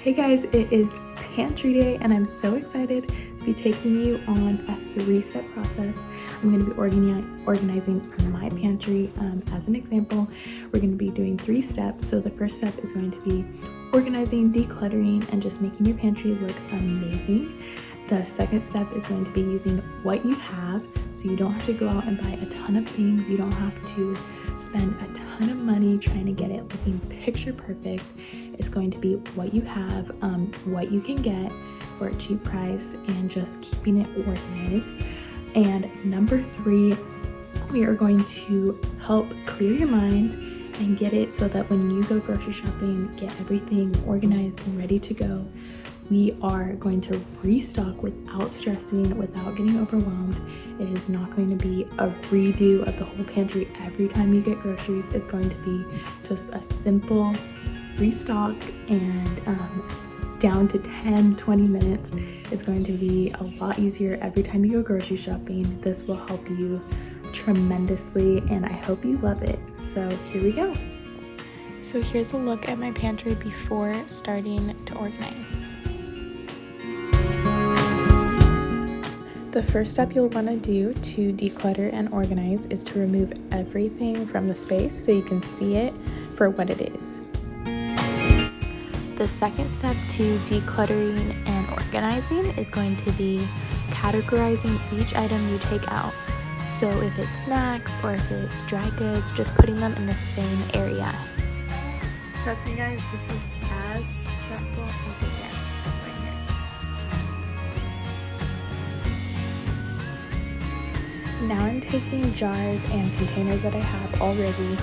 Hey guys, it is Pantry Day and I'm so excited to be taking you on a 3-step process. I'm going to be organizing my pantry. As an example, we're going to be doing 3 steps. So the first step is going to be organizing, decluttering, and just making your pantry look amazing. The second step is going to be using what you have, so you don't have to go out and buy a ton of things. You don't have to spend a ton of money trying to get it looking picture perfect. It's going to be what you have, what you can get for a cheap price, and just keeping it organized. And number 3, we are going to help clear your mind and get it so that when you go grocery shopping, get everything organized and ready to go. We are going to restock without stressing, without getting overwhelmed. It is not going to be a redo of the whole pantry every time you get groceries. It's going to be just a simple restock and down to 10-20 minutes. It's going to be a lot easier every time you go grocery shopping. This will help you tremendously and I hope you love it. So here we go. So here's a look at my pantry before starting to organize. The first step you'll want to do to declutter and organize is to remove everything from the space so you can see it for what it is. The second step to decluttering and organizing is going to be categorizing each item you take out. So if it's snacks or if it's dry goods, just putting them in the same area. Trust me guys, this is as stressful as it gets right here. Now I'm taking jars and containers that I have already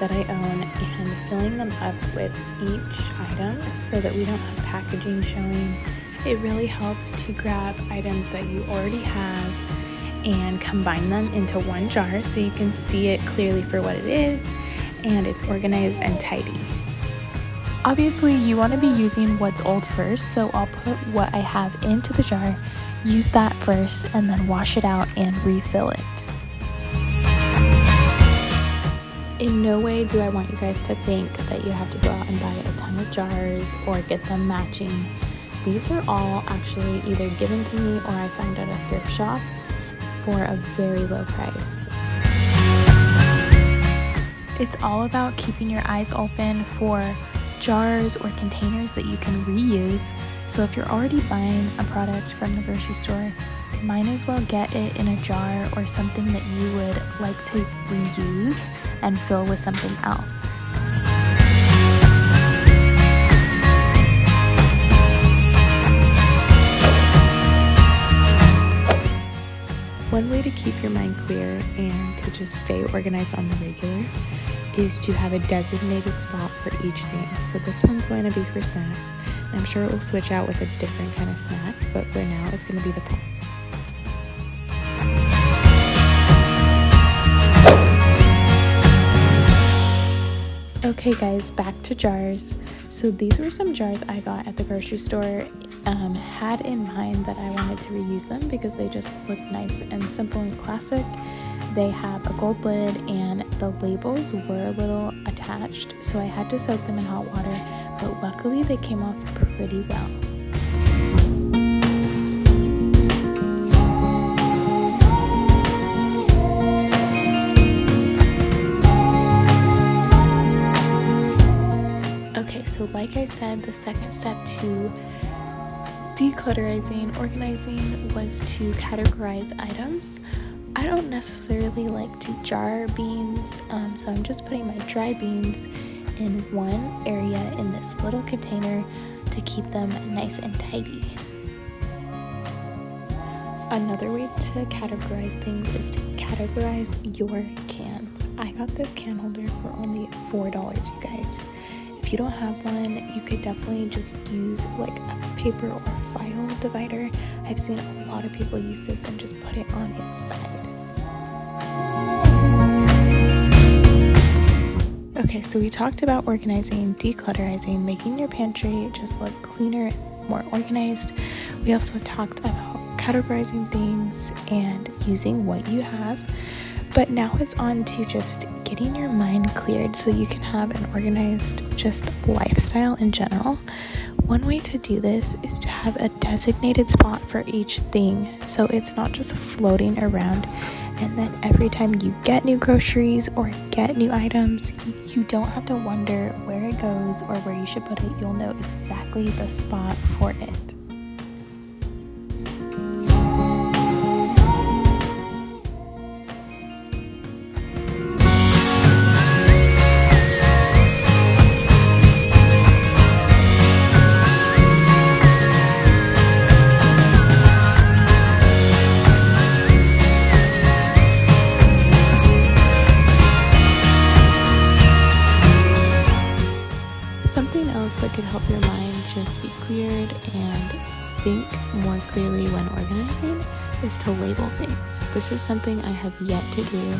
that I own and filling them up with each item so that we don't have packaging showing. It really helps to grab items that you already have and combine them into one jar so you can see it clearly for what it is and it's organized and tidy. Obviously you want to be using what's old first, so I'll put what I have into the jar, use that first, and then wash it out and refill it. In no way do I want you guys to think that you have to go out and buy a ton of jars or get them matching. These are all actually either given to me or I found at a thrift shop for a very low price. It's all about keeping your eyes open for jars or containers that you can reuse. So if you're already buying a product from the grocery store, might as well get it in a jar or something that you would like to reuse and fill with something else. One way to keep your mind clear and to just stay organized on the regular is to have a designated spot for each thing. So this one's going to be for snacks. I'm sure it will switch out with a different kind of snack, but for now it's going to be the Pops. Okay guys, back to jars. So these were some jars I got at the grocery store. Had in mind that I wanted to reuse them because they just look nice and simple and classic. They have a gold lid and the labels were a little attached, so I had to soak them in hot water, but luckily they came off pretty well. Okay, so like I said, the second step to declutterizing, organizing was to categorize items. I don't necessarily like to jar beans, so I'm just putting my dry beans in one area in this little container to keep them nice and tidy. Another way to categorize things is to categorize your cans. I got this can holder for only $4, you guys. If you don't have one, you could definitely just use like a paper or file divider. I've seen a lot of people use this and just put it on its side. Okay, so we talked about organizing, declutterizing, making your pantry just look cleaner, more organized. We also talked about categorizing things and using what you have. But now it's on to just getting your mind cleared so you can have an organized just lifestyle in general. One way to do this is to have a designated spot for each thing, so it's not just floating around, and then every time you get new groceries or get new items, you don't have to wonder where it goes or where you should put it. You'll know exactly the spot for it. Something else that could help your mind just be cleared and think more clearly when organizing is to label things. This is something I have yet to do.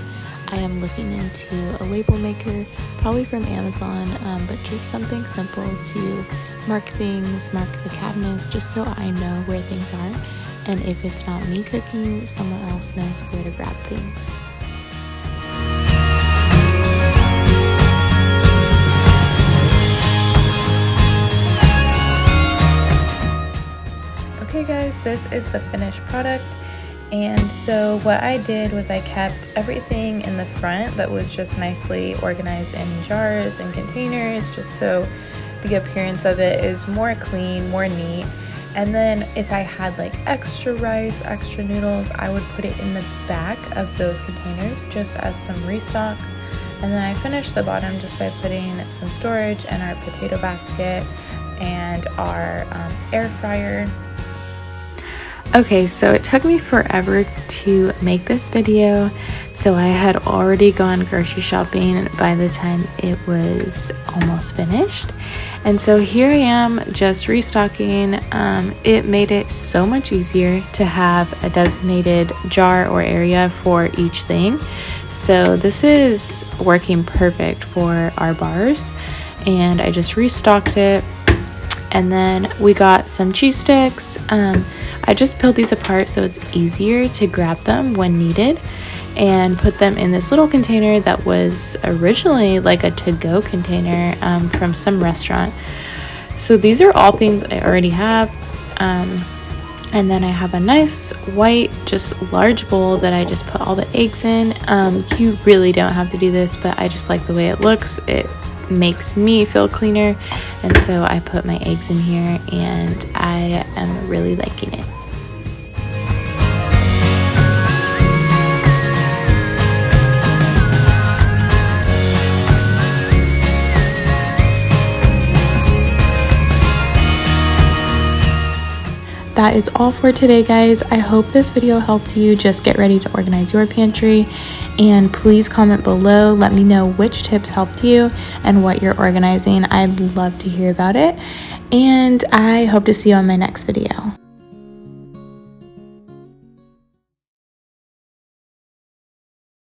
I am looking into a label maker, probably from Amazon, but just something simple to mark things, mark the cabinets, just so I know where things are. And if it's not me cooking, someone else knows where to grab things. Okay guys, this is the finished product, and so what I did was I kept everything in the front that was just nicely organized in jars and containers, just so the appearance of it is more clean, more neat. And then if I had like extra rice, extra noodles, I would put it in the back of those containers just as some restock. And then I finished the bottom just by putting some storage and our potato basket and our air fryer. Okay, so it took me forever to make this video, so I had already gone grocery shopping by the time it was almost finished. And so here I am just restocking. It made it so much easier to have a designated jar or area for each thing. So this is working perfect for our bars, and I just restocked it. And then we got some cheese sticks. I just peeled these apart so it's easier to grab them when needed, and put them in this little container that was originally like a to-go container from some restaurant. So these are all things I already have. And then I have a nice white, just large bowl that I just put all the eggs in. You really don't have to do this, but I just like the way it looks. It makes me feel cleaner, and so I put my eggs in here, and I am really liking it. That is all for today, guys. I hope this video helped you just get ready to organize your pantry, and please comment below. Let me know which tips helped you and what you're organizing. I'd love to hear about it, and I hope to see you on my next video.